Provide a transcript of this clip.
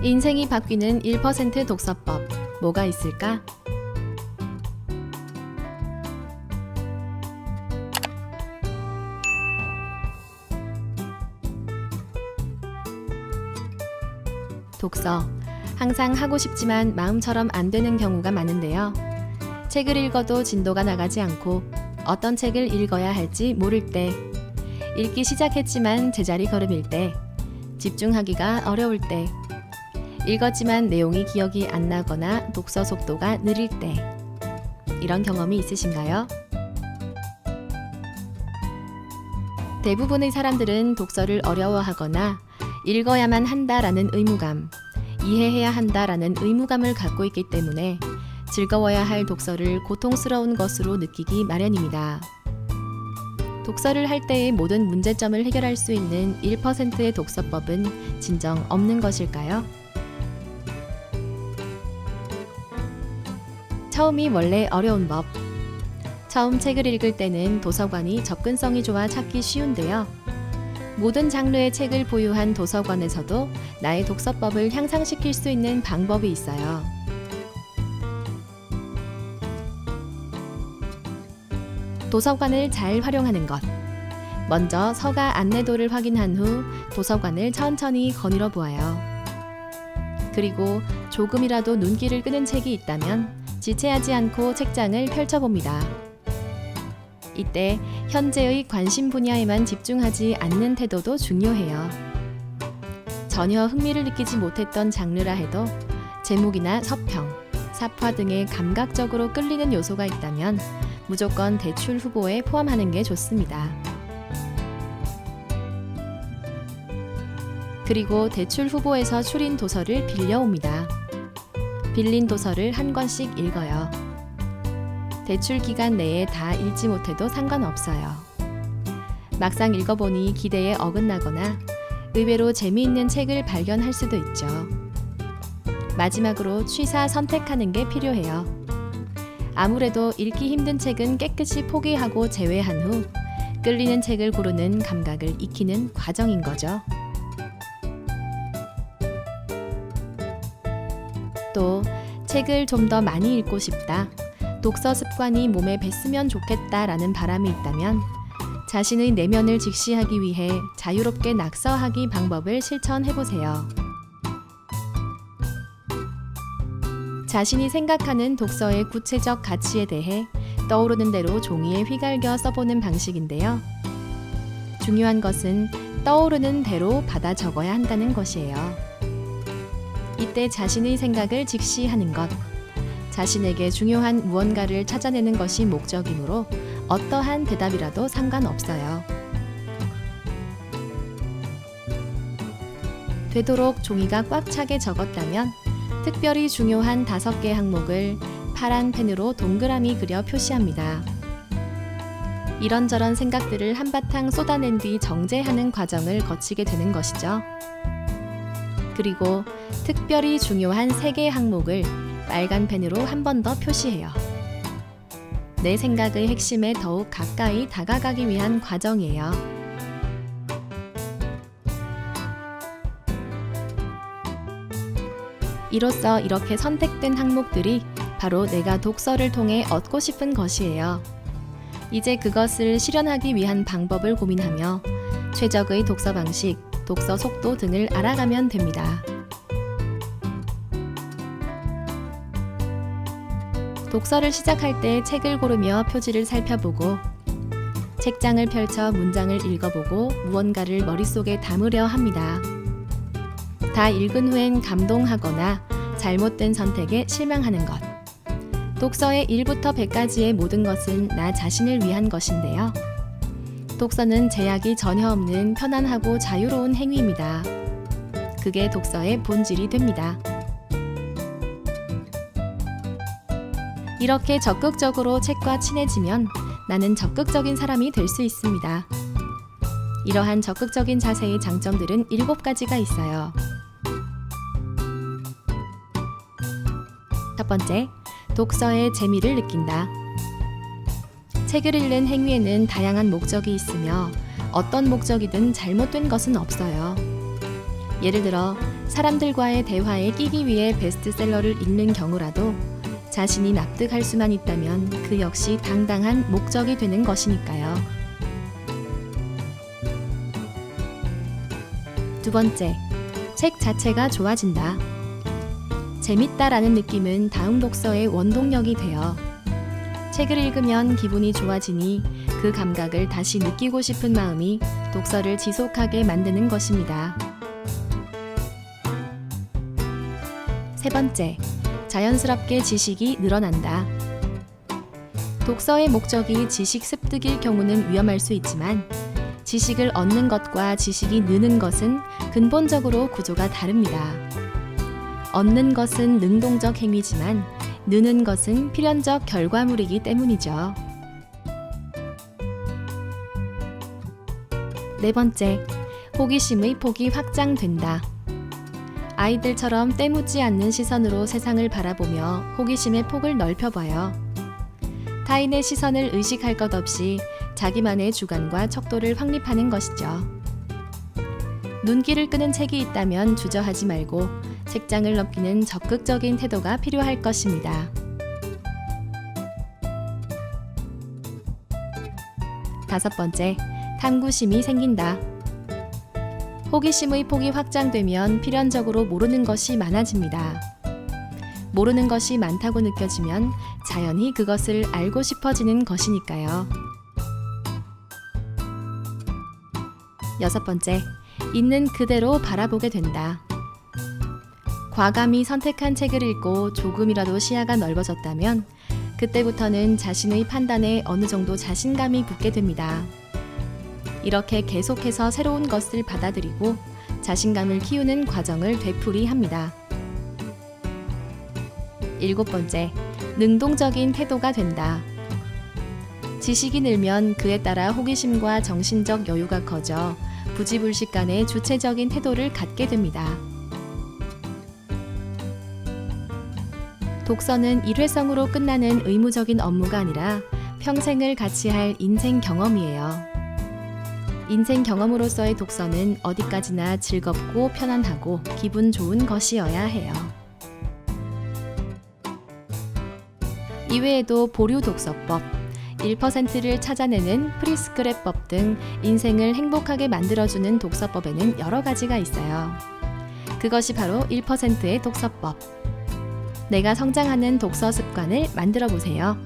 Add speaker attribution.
Speaker 1: 인생이 바뀌는 1% 독서법, 뭐가 있을까? 독서. 항상 하고 싶지만 마음처럼 안 되는 경우가 많은데요. 책을 읽어도 진도가 나가지 않고 어떤 책을 읽어야 할지 모를 때, 읽기 시작했지만 제자리 걸음일 때, 집중하기가 어려울 때, 읽었지만 내용이 기억이 안 나거나 독서 속도가 느릴 때, 이런 경험이 있으신가요? 대부분의 사람들은 독서를 어려워하거나 읽어야만 한다라는 의무감, 이해해야 한다라는 의무감을 갖고 있기 때문에 즐거워야 할 독서를 고통스러운 것으로 느끼기 마련입니다. 독서를 할 때의 모든 문제점을 해결할 수 있는 1%의 독서법은 진정 없는 것일까요? 처음이 원래 어려운 법. 처음 책을 읽을 때는 도서관이 접근성이 좋아 찾기 쉬운데요. 모든 장르의 책을 보유한 도서관에서도 나의 독서법을 향상시킬 수 있는 방법이 있어요. 도서관을 잘 활용하는 것. 먼저 서가 안내도를 확인한 후 도서관을 천천히 거닐어 보아요. 그리고 조금이라도 눈길을 끄는 책이 있다면 지체하지 않고 책장을 펼쳐봅니다. 이때 현재의 관심 분야에만 집중하지 않는 태도도 중요해요. 전혀 흥미를 느끼지 못했던 장르라 해도 제목이나 서평, 사파 등의 감각적으로 끌리는 요소가 있다면 무조건 대출 후보에 포함하는 게 좋습니다. 그리고 대출 후보에서 추린 도서를 빌려옵니다. 빌린 도서를 한 권씩 읽어요. 대출 기간 내에 다 읽지 못해도 상관없어요. 막상 읽어보니 기대에 어긋나거나 의외로 재미있는 책을 발견할 수도 있죠. 마지막으로 취사 선택하는 게 필요해요. 아무래도 읽기 힘든 책은 깨끗이 포기하고 제외한 후 끌리는 책을 고르는 감각을 익히는 과정인 거죠. 또 책을 좀 더 많이 읽고 싶다, 독서 습관이 몸에 뱄으면 좋겠다라는 바람이 있다면 자신의 내면을 직시하기 위해 자유롭게 낙서하기 방법을 실천해보세요. 자신이 생각하는 독서의 구체적 가치에 대해 떠오르는 대로 종이에 휘갈겨 써보는 방식인데요. 중요한 것은 떠오르는 대로 받아 적어야 한다는 것이에요. 이때 자신의 생각을 직시하는 것, 자신에게 중요한 무언가를 찾아내는 것이 목적이므로 어떠한 대답이라도 상관없어요. 되도록 종이가 꽉 차게 적었다면 특별히 중요한 5개 항목을 파란 펜으로 동그라미 그려 표시합니다. 이런저런 생각들을 한바탕 쏟아낸 뒤 정제하는 과정을 거치게 되는 것이죠. 그리고 특별히 중요한 3개 항목을 빨간 펜으로 한 번 더 표시해요. 내 생각의 핵심에 더욱 가까이 다가가기 위한 과정이에요. 이로써 이렇게 선택된 항목들이 바로 내가 독서를 통해 얻고 싶은 것이에요. 이제 그것을 실현하기 위한 방법을 고민하며 최적의 독서 방식, 독서 속도 등을 알아가면 됩니다. 독서를 시작할 때 책을 고르며 표지를 살펴보고 책장을 펼쳐 문장을 읽어보고 무언가를 머릿속에 담으려 합니다. 다 읽은 후엔 감동하거나 잘못된 선택에 실망하는 것. 독서의 1부터 100까지의 모든 것은 나 자신을 위한 것인데요. 독서는 제약이 전혀 없는 편안하고 자유로운 행위입니다. 그게 독서의 본질이 됩니다. 이렇게 적극적으로 책과 친해지면 나는 적극적인 사람이 될 수 있습니다. 이러한 적극적인 자세의 장점들은 7가지가 있어요. 첫 번째, 독서의 재미를 느낀다. 책을 읽는 행위에는 다양한 목적이 있으며 어떤 목적이든 잘못된 것은 없어요. 예를 들어 사람들과의 대화에 끼기 위해 베스트셀러를 읽는 경우라도 자신이 납득할 수만 있다면 그 역시 당당한 목적이 되는 것이니까요. 두 번째, 책 자체가 좋아진다. 재밌다라는 느낌은 다음 독서의 원동력이 되어 책을 읽으면 기분이 좋아지니 그 감각을 다시 느끼고 싶은 마음이 독서를 지속하게 만드는 것입니다. 세 번째, 자연스럽게 지식이 늘어난다. 독서의 목적이 지식 습득일 경우는 위험할 수 있지만 지식을 얻는 것과 지식이 느는 것은 근본적으로 구조가 다릅니다. 얻는 것은 능동적 행위지만 느는 것은 필연적 결과물이기 때문이죠. 네 번째, 호기심의 폭이 확장된다. 아이들처럼 때묻지 않는 시선으로 세상을 바라보며 호기심의 폭을 넓혀봐요. 타인의 시선을 의식할 것 없이 자기만의 주관과 척도를 확립하는 것이죠. 눈길을 끄는 책이 있다면 주저하지 말고 책장을 넘기는 적극적인 태도가 필요할 것입니다. 다섯 번째, 탐구심이 생긴다. 호기심의 폭이 확장되면 필연적으로 모르는 것이 많아집니다. 모르는 것이 많다고 느껴지면 자연히 그것을 알고 싶어지는 것이니까요. 여섯 번째, 있는 그대로 바라보게 된다. 과감히 선택한 책을 읽고 조금이라도 시야가 넓어졌다면 그때부터는 자신의 판단에 어느 정도 자신감이 붙게 됩니다. 이렇게 계속해서 새로운 것을 받아들이고 자신감을 키우는 과정을 되풀이합니다. 일곱 번째, 능동적인 태도가 된다. 지식이 늘면 그에 따라 호기심과 정신적 여유가 커져 부지불식 간의 주체적인 태도를 갖게 됩니다. 독서는 일회성으로 끝나는 의무적인 업무가 아니라 평생을 같이 할 인생 경험이에요. 인생 경험으로서의 독서는 어디까지나 즐겁고 편안하고 기분 좋은 것이어야 해요. 이외에도 보류 독서법, 1%를 찾아내는 프리스크랩법 등 인생을 행복하게 만들어주는 독서법에는 여러 가지가 있어요. 그것이 바로 1%의 독서법. 내가 성장하는 독서 습관을 만들어 보세요.